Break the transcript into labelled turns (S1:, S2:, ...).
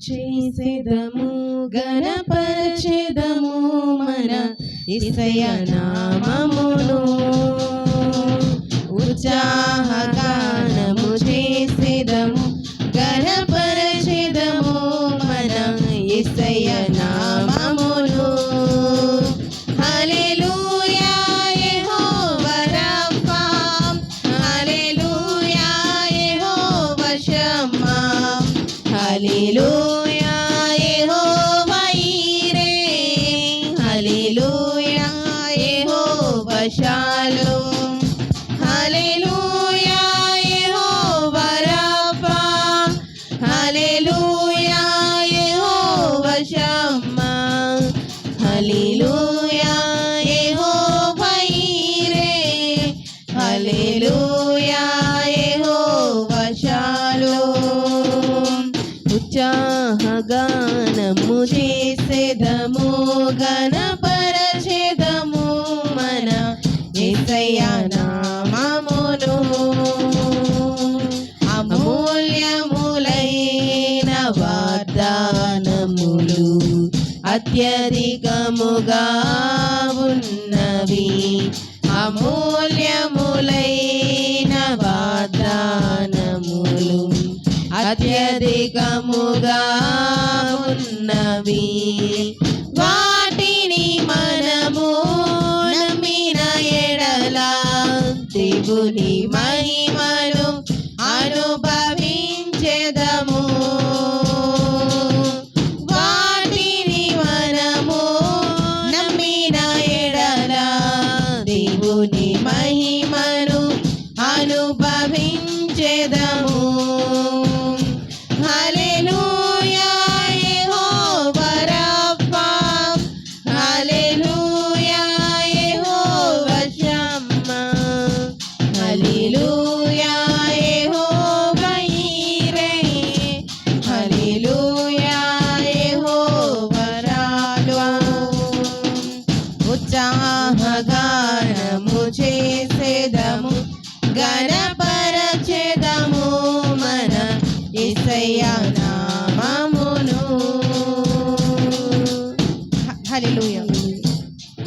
S1: చేసేదము గణపరచెదము మన యేసయ్య నామమును ఉత్సాహగానము చేసేదము గణపరచెదము మన యేసయ్య నామమును హల్లెలూయా యెహోవా రఫా హల్లెలూయా యెహోవా షమ్మా హల్లెలూయా యెహోవా ఈరే హల్లెలూయా యెహోవా షాలోమ్ హల్లెలూయా యెహోవా రఫా హల్లెలూయా యెహోవా షమ్మా హల్లెలూయా యెహోవా ఈరే హల్లెలూయా యెహోవా షాలోమ్ ఉత్సాహగానము చేసేదము గణపరచెదము మన యేసయ్య నామమును అమూల్యములైన వాగ్దానములు అత్యధికముగా ఉన్నవి అమూల్యములైన వాగ్దానములు అత్యధికముగా ఉన్నవి వాటిని మనము నమ్మిన ఎడల దేవుని మహిమను అనుభవించెదము వాటిని మనము నమ్మిన ఎడల దేవుని మహిమను అనుభవించెదము హల్లెలూయా యెహోవా రఫా హల్లెలూయా యెహోవా షమ్మా హల్లెలూయా యెహోవా ఈరే హల్లెలూయా యెహోవా రాలోమ్ ఉత్సాహగానము చేసేదము గణపరచెదము మన యేసయ్య